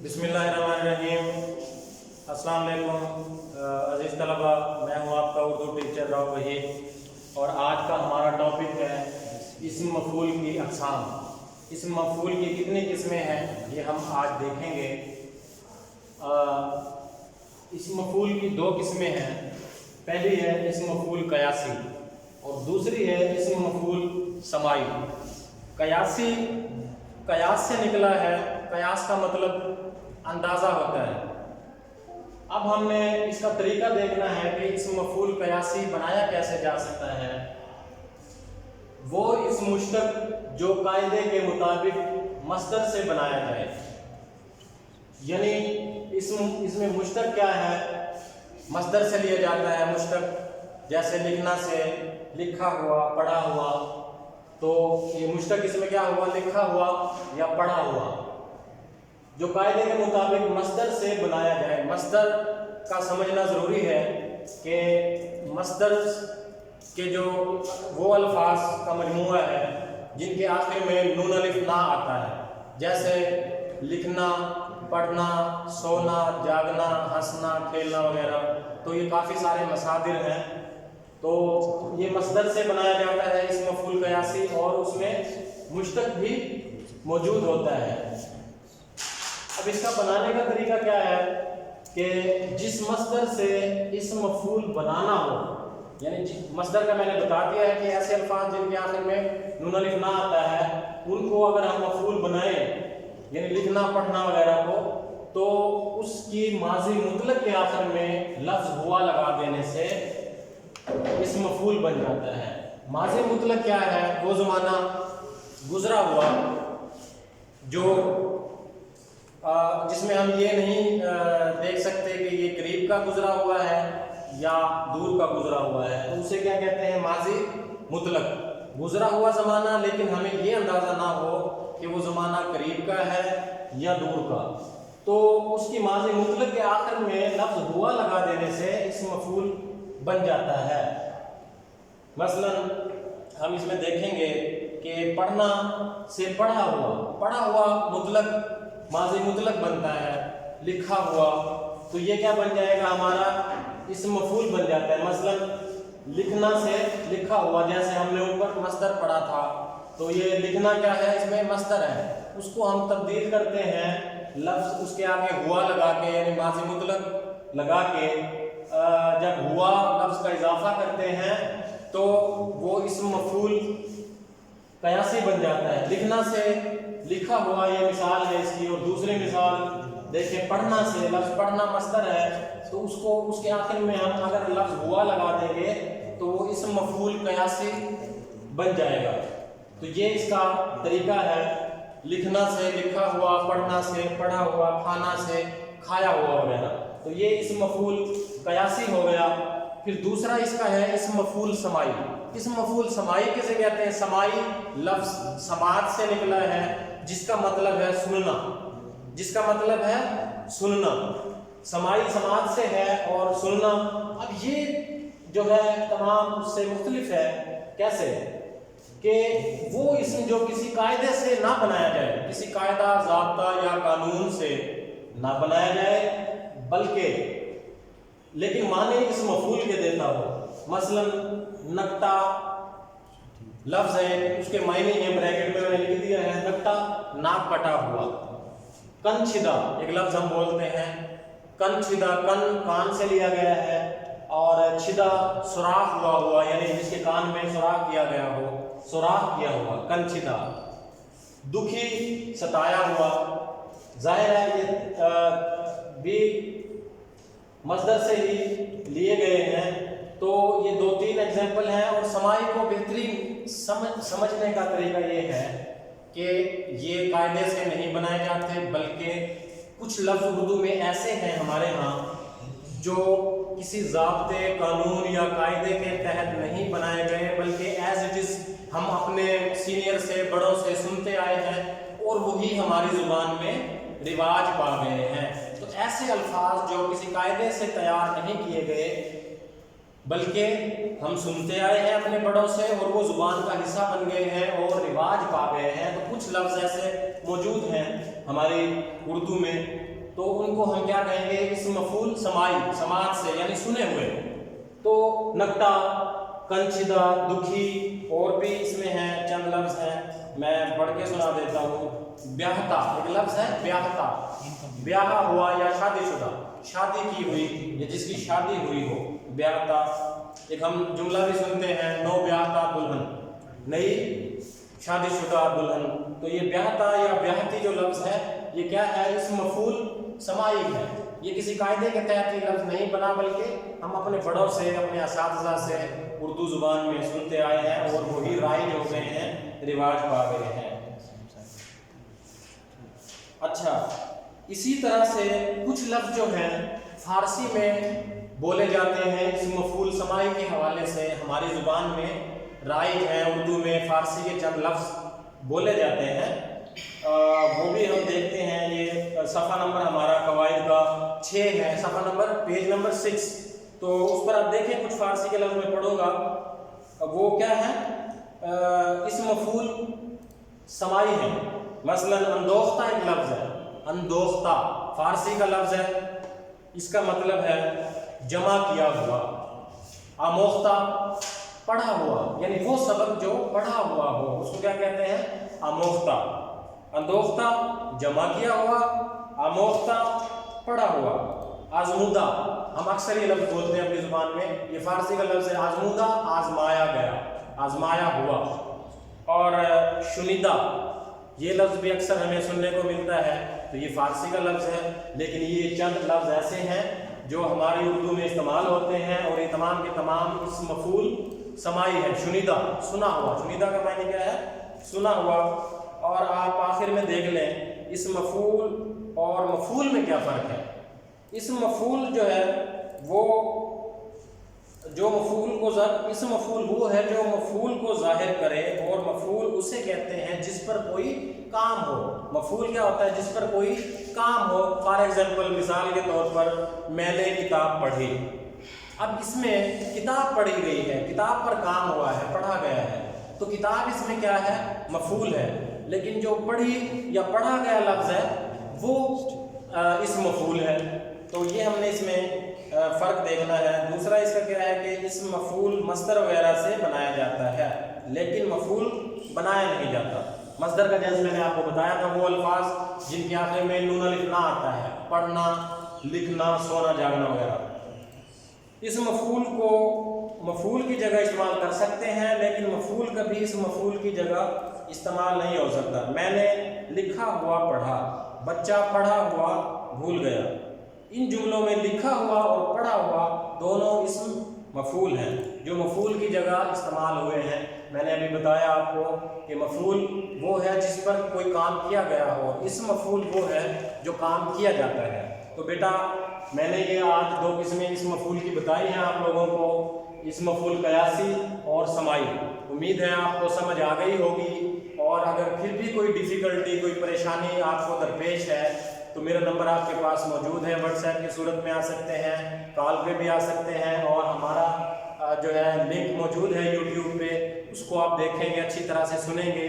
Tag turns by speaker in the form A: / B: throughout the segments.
A: बिस्मिल्लाहिर्रहमानिर्रहीम। अस्सलाम वालेकुम अज़ीज़ तलबा, मैं हूँ आपका उर्दू टीचर राव वहीद और आज का हमारा टॉपिक है इस्म मफ़ूल की अक़साम। इस्म मफ़ूल की कितनी किस्में हैं ये हम आज देखेंगे। इस्म मफ़ूल की दो किस्में हैं। पहली है इस्म मफ़ूल क़यासी और दूसरी है इस्म मफ़ूल समाई। क़यासी क़यास से निकला है। क़यास का मतलब अंदाज़ा होता है। अब हमने इसका तरीका देखना है कि इस्म मफ़ूल क़यासी बनाया कैसे जा सकता है। वो इस मुश्तक़ जो कायदे के मुताबिक मस्दर से बनाया जाए, यानी इसमें मुश्तक़ क्या है, मस्दर से लिया जाता है मुश्तक़। जैसे लिखना से लिखा हुआ, पढ़ा हुआ, तो ये मुश्तक़ इसमें क्या हुआ, लिखा हुआ या पढ़ा हुआ, जो कायदे के मुताबिक मस्दर से बनाया जाए। मस्दर का समझना ज़रूरी है कि मस्दर के जो वो अल्फाज का मजमूआ है जिनके आखिर में नून अलिफ ना आता है, जैसे लिखना, पढ़ना, सोना, जागना, हंसना, खेलना वगैरह। तो ये काफ़ी सारे मसादिर हैं। तो ये मस्दर से बनाया जाता है इस्म मफ़ूल क़यासी और उसमें मुश्तक़ भी मौजूद होता है। अब इसका बनाने का तरीका क्या है कि जिस मस्दर से इस्म मफ़ूल बनाना हो, यानी मस्दर का मैंने बता दिया है कि ऐसे अल्फाज जिनके आखिर में नून अलिफ ना आता है, उनको अगर हम मफ़ूल बनाएं, यानी लिखना, पढ़ना वगैरह को, तो उसकी माजी मुतलक के आखिर में लफ्ज़ हुआ लगा देने से इस्म मफ़ूल बन जाता है। माजी मुतलक क्या है, वो ज़माना गुज़रा हुआ जो जिसमें हम ये नहीं देख सकते कि ये करीब का गुज़रा हुआ है या दूर का गुज़रा हुआ है, तो उसे क्या कहते हैं, माजी मुतलक। गुज़रा हुआ ज़माना, लेकिन हमें ये अंदाज़ा ना हो कि वो ज़माना करीब का है या दूर का, तो उसकी माजी मुतलक के आखिर में लफ्ज़ हुआ लगा देने से इस्म मफ़ूल बन जाता है। मसलन हम इसमें देखेंगे कि पढ़ना से पढ़ा हुआ मुतलक माजी मुतलक बनता है। लिखा हुआ, तो ये क्या बन जाएगा, हमारा इस्म मफ़ूल बन जाता है। मसलन लिखना से लिखा हुआ, जैसे हमने ऊपर मस्दर पढ़ा था, तो ये लिखना क्या है, इसमें मस्दर है, उसको हम तब्दील करते हैं लफ्ज़ उसके आगे हुआ लगा के, यानी माजी मुतलक लगा के। जब हुआ लफ्ज़ का इजाफा करते हैं तो वो इस्म मफ़ूल क़यासी बन जाता है। लिखना से लिखा हुआ, ये मिसाल है इसकी। और दूसरी मिसाल देखिए, पढ़ना से, लफ्ज़ पढ़ना मस्दर है, तो उसको उसके आखिर में हम अगर लफ्ज़ हुआ लगा देंगे तो वो इस्म मफ़ूल क़यासी बन जाएगा। तो ये इसका तरीका है, लिखना से लिखा हुआ, पढ़ना से पढ़ा हुआ, खाना से खाया हुआ वगैरह। तो ये इस्म मफ़ूल क़यासी हो गया। फिर दूसरा इसका है इस्म मफ़ूल समाई। इस्म मफ़ूल समाई किसे कहते हैं? समाई लफ्ज़ समात से निकला है, जिसका मतलब है सुनना, जिसका मतलब है सुनना। समाई समात से है और सुनना। अब ये जो है तमाम उससे मुख्तलिफ है। कैसे कि वो इसम जो किसी कायदे से ना बनाया जाए, किसी कायदा, ज़ाब्ता या कानून से ना बनाया जाए, बल्कि लेकिन माने इस मफ़ूल के देता हो। मसलन नक्ता लफ्ज़ है, उसके मायने हैं, ब्रैकेट में मैंने लिख दिया है, नक्ता नाक कटा हुआ। कनछिदा एक लफ्ज़ हम बोलते हैं, कनछिदा, कन कान से लिया गया है, और छिदा सुराख हुआ, यानी जिसके कान में सुराख किया गया हो, सुराख किया हुआ, कनछिदा। दुखी सताया हुआ। जाहिर है ये भी मस्दर से ही लिए गए हैं। तो ये 2-3 एग्जाम्पल हैं। और समाई को बेहतरीन समझने का तरीका ये है कि ये कायदे से नहीं बनाए जाते, बल्कि कुछ लफ्ज़ उर्दू में ऐसे हैं हमारे यहाँ जो किसी ज़ाब्ते, कानून या कायदे के तहत नहीं बनाए गए, बल्कि एज इट इज़ हम अपने सीनियर से, बड़ों से सुनते आए हैं और वही हमारी ज़ुबान में रिवाज पा गए हैं। तो ऐसे अल्फाज जो किसी कायदे से तैयार नहीं किए गए, बल्कि हम सुनते आए हैं अपने बड़ों से और वो ज़ुबान का हिस्सा बन गए हैं और रिवाज पा गए हैं, तो कुछ लफ्ज़ ऐसे موجود ہیں ہماری اردو میں، تو ان کو ہم کیا کہیں گے؟ اسم مفعول سمائی، سماعت سے یعنی سنے ہوئے۔ تو نکٹا، کنچدا، دکھی، اور بھی اس میں ہیں چند لفظ ہیں، میں پڑھ کے سنا دیتا ہوں۔ بیاہتا ایک لفظ ہے، بیاہتا، بیاہ ہوا یا شادی شدہ، شادی کی ہوئی یا جس کی شادی ہوئی ہو، بیاہتا۔ ایک ہم جملہ بھی سنتے ہیں، نو بیاہتا دلہن، نئی شادی شدہ دلہن۔ تو یہ بیاہتا یا بیاہتی جو لفظ ہے یہ کیا ہے؟ اسم مفعول سمائی ہے۔ یہ کسی قاعدے کے تحت یہ لفظ نہیں بنا، بلکہ ہم اپنے بڑوں سے، اپنے اساتذہ سے اردو زبان میں سنتے آئے ہیں اور وہی رائج ہو گئے ہیں، رواج پا گئے ہیں۔ اچھا، اسی طرح سے کچھ لفظ جو ہیں فارسی میں بولے جاتے ہیں اسم مفعول سمائی کے حوالے سے، ہماری زبان میں رائج ہیں، اردو میں فارسی کے چند لفظ بولے جاتے ہیں، وہ بھی ہم دیکھتے ہیں۔ یہ صفحہ نمبر ہمارا قواعد کا 6 ہے، صفحہ نمبر پیج نمبر 6، تو اس پر آپ دیکھیں کچھ فارسی کے لفظ میں پڑھوں گا، وہ کیا ہے؟ اسم مفعول سمائی ہے۔ مثلا اندوختہ ایک لفظ ہے، اندوختہ فارسی کا لفظ ہے، اس کا مطلب ہے جمع کیا ہوا۔ آموختہ پڑھا ہوا، یعنی وہ سبق جو پڑھا ہوا ہو اس کو کیا کہتے ہیں؟ آموختہ۔ اندوختہ جمع کیا ہوا، آموختہ پڑھا ہوا۔ آزمودہ، ہم اکثر یہ لفظ بولتے ہیں اپنی زبان میں، یہ فارسی کا لفظ ہے، آزمودہ آزمایا گیا، آزمایا ہوا۔ اور شنیدہ، یہ لفظ بھی اکثر ہمیں سننے کو ملتا ہے، تو یہ فارسی کا لفظ ہے، لیکن یہ چند لفظ ایسے ہیں جو ہماری اردو میں استعمال ہوتے ہیں، اور یہ تمام کے تمام اسم مفعول سمائی ہے۔ شنیدہ سنا ہوا، شنیدہ کا معنی کیا ہے؟ سنا ہوا۔ اور آپ آخر میں دیکھ لیں اسم مفعول اور مفعول میں کیا فرق ہے۔ اسم مفعول جو ہے وہ اسم مفعول وہ ہے جو مفعول کو ظاہر کرے، اور مفعول اسے کہتے ہیں جس پر کوئی کام ہو۔ مفعول کیا ہوتا ہے؟ جس پر کوئی کام ہو۔ فار ایگزامپل، مثال کے طور پر، میں نے کتاب پڑھی۔ اب اس میں کتاب پڑھی گئی ہے، کتاب پر کام ہوا ہے، پڑھا گیا ہے، تو کتاب اس میں کیا ہے؟ مفعول ہے، لیکن جو پڑھی یا پڑھا گیا لفظ ہے وہ اسم مفعول ہے۔ تو یہ ہم نے اس میں فرق دیکھنا ہے۔ دوسرا اس کا کیا ہے کہ اسم مفعول مصدر وغیرہ سے بنایا جاتا ہے، لیکن مفعول بنایا نہیں جاتا۔ مصدر کا جیسے میں نے آپ کو بتایا تھا، وہ الفاظ جن کے آخر میں نون الف نہ آتا ہے، پڑھنا، لکھنا، سونا، جاگنا وغیرہ۔ اس مفعول کو مفعول کی جگہ استعمال کر سکتے ہیں، لیکن مفعول کبھی اس مفعول کی جگہ استعمال نہیں ہو سکتا۔ میں نے لکھا ہوا پڑھا، بچہ پڑھا ہوا بھول گیا۔ ان جملوں میں لکھا ہوا اور پڑھا ہوا دونوں اسم مفعول ہیں جو مفعول کی جگہ استعمال ہوئے ہیں۔ میں نے ابھی بتایا آپ کو کہ مفعول وہ ہے جس پر کوئی کام کیا گیا ہو، اسم مفعول وہ ہے جو کام کیا جاتا ہے۔ تو بیٹا میں نے یہ آج 2 قسمیں اسم مفعول کی بتائی ہیں آپ لوگوں کو، اسم مفعول قیاسی اور سمائی۔ امید ہے آپ کو سمجھ آ گئی ہوگی، اور اگر پھر بھی کوئی ڈیفیکلٹی، کوئی پریشانی آپ کو درپیش ہے تو میرا نمبر آپ کے پاس موجود ہے، واٹس ایپ کی صورت میں آ سکتے ہیں، کال پہ بھی آ سکتے ہیں، اور ہمارا جو ہے لنک موجود ہے یوٹیوب پہ، اس کو آپ دیکھیں گے، اچھی طرح سے سنیں گے،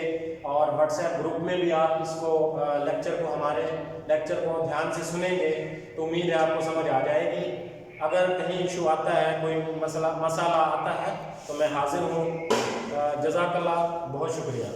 A: اور واٹس ایپ گروپ میں بھی آپ اس کو ہمارے لیکچر کو دھیان سے سنیں گے، تو امید ہے آپ کو سمجھ آ جائے گی۔ اگر کہیں ایشو آتا ہے، کوئی مسئلہ آتا ہے تو میں حاضر ہوں۔ جزاک اللہ، بہت شکریہ۔